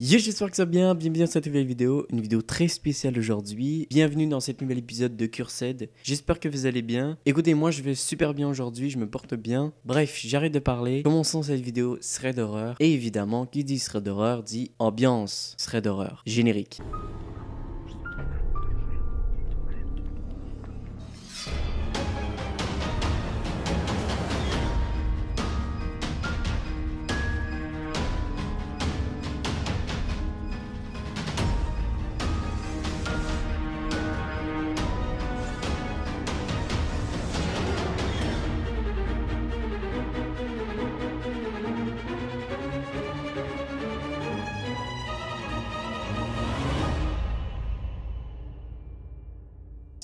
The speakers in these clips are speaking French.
Yo, j'espère que ça va bien, bienvenue dans cette nouvelle vidéo, une vidéo très spéciale aujourd'hui. Bienvenue dans cet nouvel épisode de Cursed. J'espère que vous allez bien. Écoutez, moi je vais super bien aujourd'hui, je me porte bien. Bref, j'arrête de parler. Commençons cette vidéo thread d'horreur. Et évidemment, qui dit thread d'horreur dit ambiance thread d'horreur. Générique.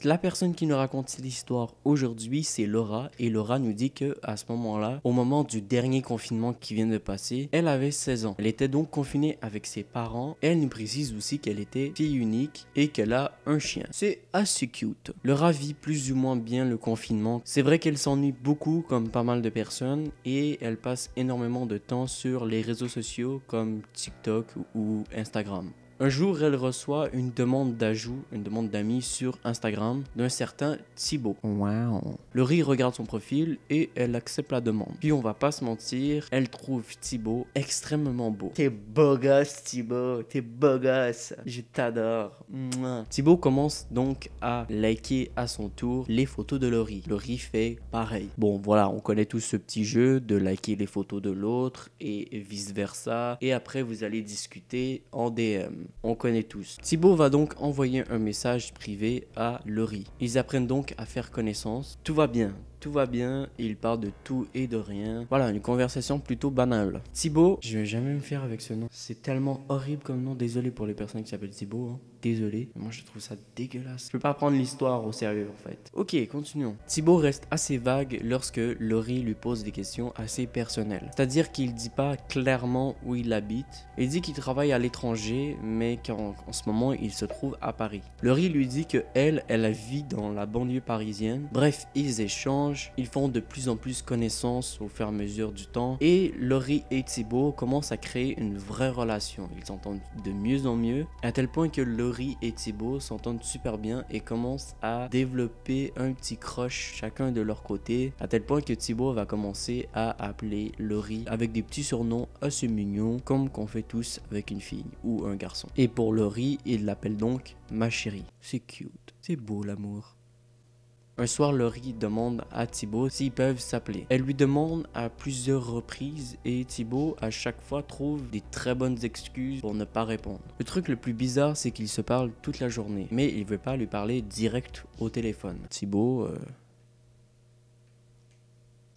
La personne qui nous raconte l'histoire aujourd'hui, c'est Laura. Et Laura nous dit que à ce moment-là, au moment du dernier confinement qui vient de passer, elle avait 16 ans. Elle était donc confinée avec ses parents. Elle nous précise aussi qu'elle était fille unique et qu'elle a un chien. C'est assez cute. Laura vit plus ou moins bien le confinement. C'est vrai qu'elle s'ennuie beaucoup comme pas mal de personnes et elle passe énormément de temps sur les réseaux sociaux comme TikTok ou Instagram. Un jour, elle reçoit une demande d'ajout, une demande d'amis sur Instagram d'un certain Thibaut. Wow. Laurie regarde son profil et elle accepte la demande. Puis on va pas se mentir, elle trouve Thibaut extrêmement beau. T'es beau gosse, Thibaut, t'es beau gosse. Je t'adore. Mouah. Thibaut commence donc à liker à son tour les photos de Laurie. Laurie fait pareil. Bon, voilà, on connaît tous ce petit jeu de liker les photos de l'autre et vice versa. Et après, vous allez discuter en DM. On connaît tous. Thibaut va donc envoyer un message privé à Laurie. Ils apprennent donc à faire connaissance. Tout va bien. Tout va bien, il parle de tout et de rien. Voilà, une conversation plutôt banale. Thibaut, je vais jamais me faire avec ce nom. C'est tellement horrible comme nom. Désolé pour les personnes qui s'appellent Thibaut. Hein. Désolé. Moi, je trouve ça dégueulasse. Je peux pas prendre l'histoire au sérieux, en fait. Ok, continuons. Thibaut reste assez vague lorsque Laurie lui pose des questions assez personnelles. C'est-à-dire qu'il dit pas clairement où il habite. Il dit qu'il travaille à l'étranger, mais qu'en ce moment, il se trouve à Paris. Laurie lui dit que elle vit dans la banlieue parisienne. Bref, ils échangent. Ils font de plus en plus connaissance au fur et à mesure du temps et Laurie et Thibaut commencent à créer une vraie relation. Ils s'entendent de mieux en mieux à tel point que Laurie et Thibaut s'entendent super bien et commencent à développer un petit crush chacun de leur côté à tel point que Thibaut va commencer à appeler Laurie avec des petits surnoms assez mignons comme qu'on fait tous avec une fille ou un garçon. Et pour Laurie, il l'appelle donc ma chérie. C'est cute, c'est beau l'amour. Un soir, Laurie demande à Thibaut s'ils peuvent s'appeler. Elle lui demande à plusieurs reprises et Thibaut à chaque fois trouve des très bonnes excuses pour ne pas répondre. Le truc le plus bizarre, c'est qu'ils se parlent toute la journée, mais il veut pas lui parler direct au téléphone. Thibaut,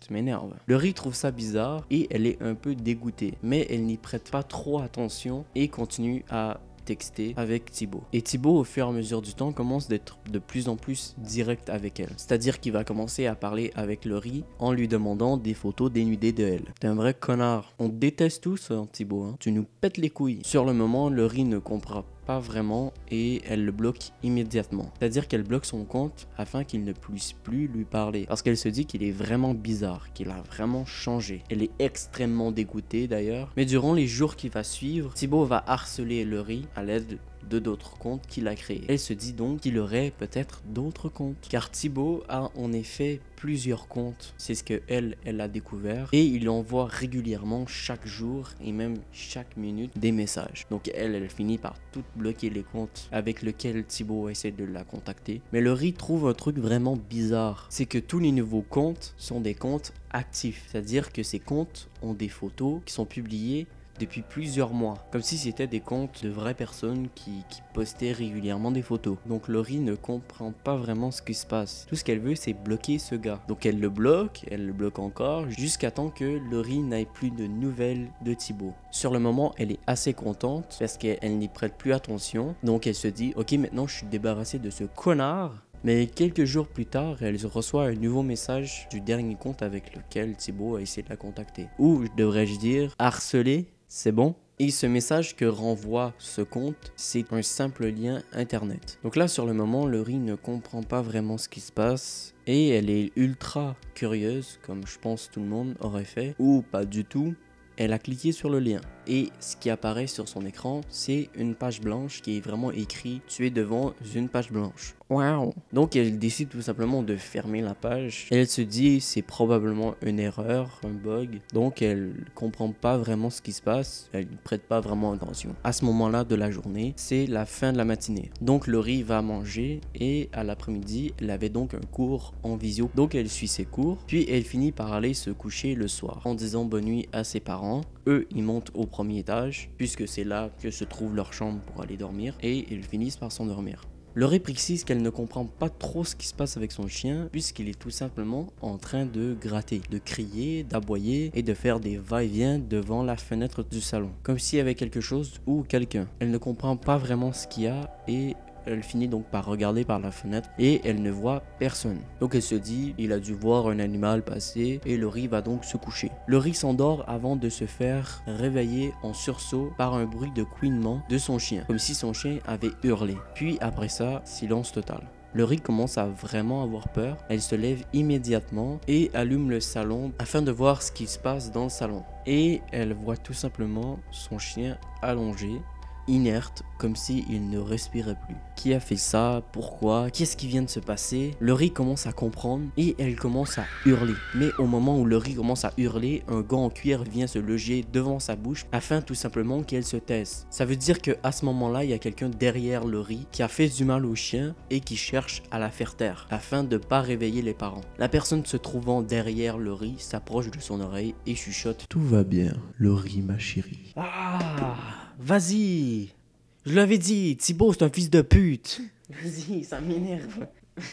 ça m'énerve. Laurie trouve ça bizarre et elle est un peu dégoûtée, mais elle n'y prête pas trop attention et continue à texter avec Thibaut. Et Thibaut, au fur et à mesure du temps, commence d'être de plus en plus direct avec elle. C'est-à-dire qu'il va commencer à parler avec Laurie en lui demandant des photos dénudées de elle. T'es un vrai connard. On déteste tous Thibaut, hein. Tu nous pètes les couilles. Sur le moment, Laurie ne comprend pas vraiment et elle le bloque immédiatement. C'est-à-dire qu'elle bloque son compte afin qu'il ne puisse plus lui parler. Parce qu'elle se dit qu'il est vraiment bizarre, qu'il a vraiment changé. Elle est extrêmement dégoûtée d'ailleurs. Mais durant les jours qui va suivre, Thibaut va harceler Laurie à l'aide de d'autres comptes qu'il a créés. Elle se dit donc qu'il aurait peut-être d'autres comptes. Car Thibaut a en effet plusieurs comptes. C'est ce que elle a découvert. Et il envoie régulièrement chaque jour et même chaque minute des messages. Donc elle finit par tout bloquer les comptes avec lesquels Thibaut essaie de la contacter. Mais Laurie trouve un truc vraiment bizarre. C'est que tous les nouveaux comptes sont des comptes actifs. C'est-à-dire que ces comptes ont des photos qui sont publiées depuis plusieurs mois, comme si c'était des comptes de vraies personnes qui postaient régulièrement des photos. Donc Laurie ne comprend pas vraiment ce qui se passe. Tout ce qu'elle veut, c'est bloquer ce gars. Donc elle le bloque encore, jusqu'à temps que Laurie n'ait plus de nouvelles de Thibaut. Sur le moment, elle est assez contente parce qu'elle n'y prête plus attention. Donc elle se dit, ok, maintenant je suis débarrassée de ce connard. Mais quelques jours plus tard, elle reçoit un nouveau message du dernier compte avec lequel Thibaut a essayé de la contacter. Ou, devrais-je dire, harceler. C'est bon? Et ce message que renvoie ce compte, c'est un simple lien internet. Donc là, sur le moment, Laurie ne comprend pas vraiment ce qui se passe et elle est ultra curieuse, comme je pense tout le monde aurait fait, ou pas du tout. Elle a cliqué sur le lien et ce qui apparaît sur son écran, c'est une page blanche qui est vraiment écrit « Tu es devant une page blanche ». Wow. Donc elle décide tout simplement de fermer la page. Elle se dit c'est probablement une erreur, un bug. Donc elle comprend pas vraiment ce qui se passe. Elle ne prête pas vraiment attention. À ce moment-là de la journée, c'est la fin de la matinée. Donc Laurie va manger et à l'après-midi, elle avait donc un cours en visio. Donc elle suit ses cours. Puis elle finit par aller se coucher le soir en disant bonne nuit à ses parents. Eux, ils montent au premier étage puisque c'est là que se trouve leur chambre pour aller dormir et ils finissent par s'endormir. Laurie précise qu'elle ne comprend pas trop ce qui se passe avec son chien puisqu'il est tout simplement en train de gratter, de crier, d'aboyer et de faire des va-et-vient devant la fenêtre du salon, comme s'il y avait quelque chose ou quelqu'un. Elle ne comprend pas vraiment ce qu'il y a et elle finit donc par regarder par la fenêtre et elle ne voit personne. Donc elle se dit, il a dû voir un animal passer et Laurie va donc se coucher. Laurie s'endort avant de se faire réveiller en sursaut par un bruit de couinement de son chien, comme si son chien avait hurlé. Puis après ça, silence total. Laurie commence à vraiment avoir peur. Elle se lève immédiatement et allume le salon afin de voir ce qui se passe dans le salon. Et elle voit tout simplement son chien allongé, inerte, comme s'il ne respirait plus. Qui a fait ça? Pourquoi? Qu'est-ce qui vient de se passer? Laurie commence à comprendre et elle commence à hurler. Mais au moment où Laurie commence à hurler, un gant en cuir vient se loger devant sa bouche afin tout simplement qu'elle se taise. Ça veut dire qu'à ce moment-là, il y a quelqu'un derrière Laurie qui a fait du mal au chien et qui cherche à la faire taire afin de ne pas réveiller les parents. La personne se trouvant derrière Laurie s'approche de son oreille et chuchote « Tout va bien, Laurie ma chérie. » Ah, vas-y! Je l'avais dit, Thibaut c'est un fils de pute. Vas-y, ça m'énerve.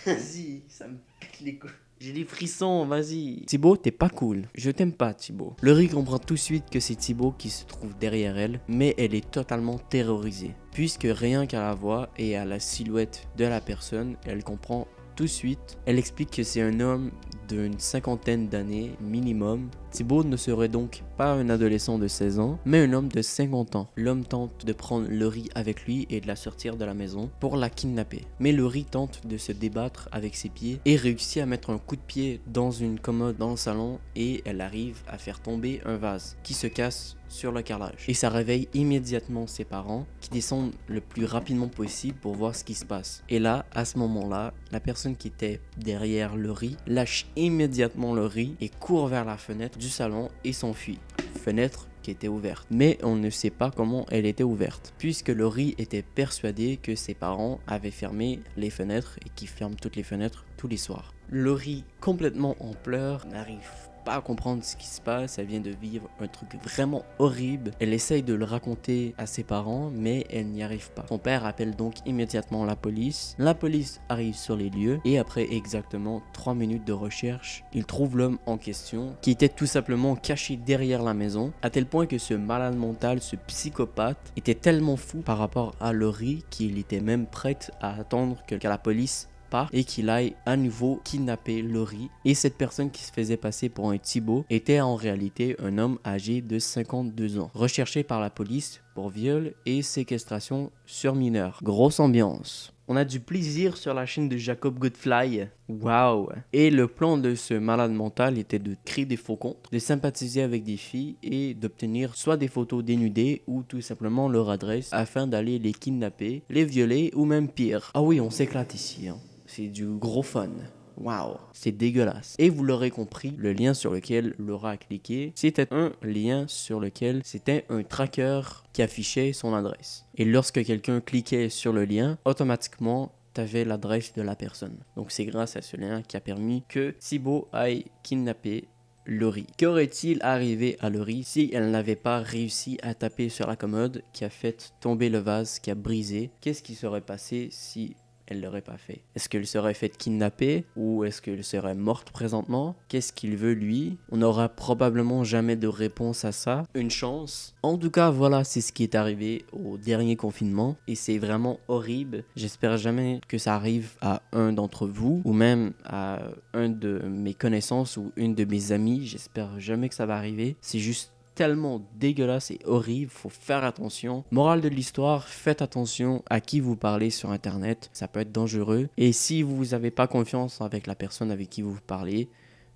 Vas-y, ça me pète les couilles. J'ai des frissons, vas-y. Thibaut, t'es pas cool. Je t'aime pas, Thibaut. Laurie comprend tout de suite que c'est Thibaut qui se trouve derrière elle, mais elle est totalement terrorisée. Puisque rien qu'à la voix et à la silhouette de la personne, elle comprend tout de suite. Elle explique que c'est un homme d'une cinquantaine d'années minimum. Thibaut ne serait donc pas un adolescent de 16 ans, mais un homme de 50 ans. L'homme tente de prendre Laurie avec lui et de la sortir de la maison pour la kidnapper. Mais Laurie tente de se débattre avec ses pieds et réussit à mettre un coup de pied dans une commode dans le salon et elle arrive à faire tomber un vase qui se casse sur le carrelage. Et ça réveille immédiatement ses parents qui descendent le plus rapidement possible pour voir ce qui se passe. Et là, à ce moment-là, la personne qui était derrière Laurie lâche immédiatement Laurie et court vers la fenêtre du salon et s'enfuit. Fenêtre qui était ouverte. Mais on ne sait pas comment elle était ouverte, puisque Laurie était persuadée que ses parents avaient fermé les fenêtres et qu'ils ferment toutes les fenêtres tous les soirs. Laurie, complètement en pleurs, n'arrive pas à comprendre ce qui se passe, elle vient de vivre un truc vraiment horrible. Elle essaye de le raconter à ses parents, mais elle n'y arrive pas. Son père appelle donc immédiatement la police. La police arrive sur les lieux et après exactement 3 minutes de recherche, ils trouvent l'homme en question qui était tout simplement caché derrière la maison, à tel point que ce malade mental, ce psychopathe, était tellement fou par rapport à Laurie qu'il était même prêt à attendre que la police et qu'il aille à nouveau kidnapper Laurie. Et cette personne qui se faisait passer pour un Thibaut était en réalité un homme âgé de 52 ans, recherché par la police pour viol et séquestration sur mineur. Grosse ambiance. On a du plaisir sur la chaîne de Jacob Goodfly. Waouh! Et le plan de ce malade mental était de créer des faux comptes, de sympathiser avec des filles et d'obtenir soit des photos dénudées ou tout simplement leur adresse afin d'aller les kidnapper, les violer ou même pire. Ah oui, on s'éclate ici, hein. C'est du gros fun. Waouh, c'est dégueulasse. Et vous l'aurez compris, le lien sur lequel Laura a cliqué, c'était un lien sur lequel c'était un tracker qui affichait son adresse. Et lorsque quelqu'un cliquait sur le lien, automatiquement, tu avais l'adresse de la personne. Donc c'est grâce à ce lien qui a permis que Thibaut aille kidnapper Laurie. Qu'aurait-il arrivé à Laurie si elle n'avait pas réussi à taper sur la commode qui a fait tomber le vase, qui a brisé? Qu'est-ce qui serait passé si elle l'aurait pas fait? Est-ce qu'elle serait faite kidnapper ou est-ce qu'elle serait morte présentement? Qu'est-ce qu'il veut lui? On n'aura probablement jamais de réponse à ça. Une chance. En tout cas, voilà, c'est ce qui est arrivé au dernier confinement et c'est vraiment horrible. J'espère jamais que ça arrive à un d'entre vous ou même à un de mes connaissances ou une de mes amies. J'espère jamais que ça va arriver. C'est juste tellement dégueulasse et horrible, faut faire attention. Morale de l'histoire, faites attention à qui vous parlez sur internet, ça peut être dangereux. Et si vous n'avez pas confiance avec la personne avec qui vous parlez,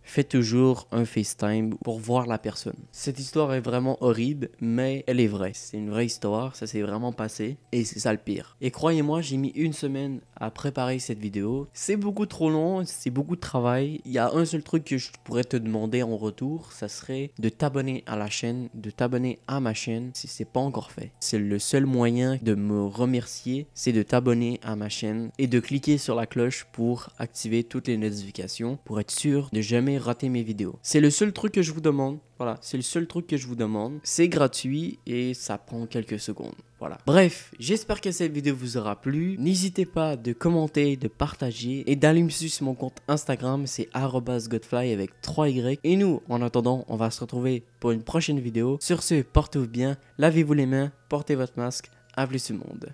faites toujours un FaceTime pour voir la personne. Cette histoire est vraiment horrible, mais elle est vraie. C'est une vraie histoire, ça s'est vraiment passé et c'est ça le pire. Et croyez-moi, j'ai mis une semaine à préparer cette vidéo. C'est beaucoup trop long, c'est beaucoup de travail. Il y a un seul truc que je pourrais te demander en retour, ça serait de t'abonner à la chaîne, de t'abonner à ma chaîne si c'est pas encore fait. C'est le seul moyen de me remercier, c'est de t'abonner à ma chaîne et de cliquer sur la cloche pour activer toutes les notifications pour être sûr de jamais rater mes vidéos. C'est le seul truc que je vous demande. Voilà, c'est le seul truc que je vous demande. C'est gratuit et ça prend quelques secondes. Voilà. Bref, j'espère que cette vidéo vous aura plu. N'hésitez pas de commenter, de partager et d'aller me suivre sur mon compte Instagram, c'est @godfly avec 3Y. Et nous, en attendant, on va se retrouver pour une prochaine vidéo. Sur ce, portez-vous bien, lavez-vous les mains, portez votre masque. À plus tout le monde.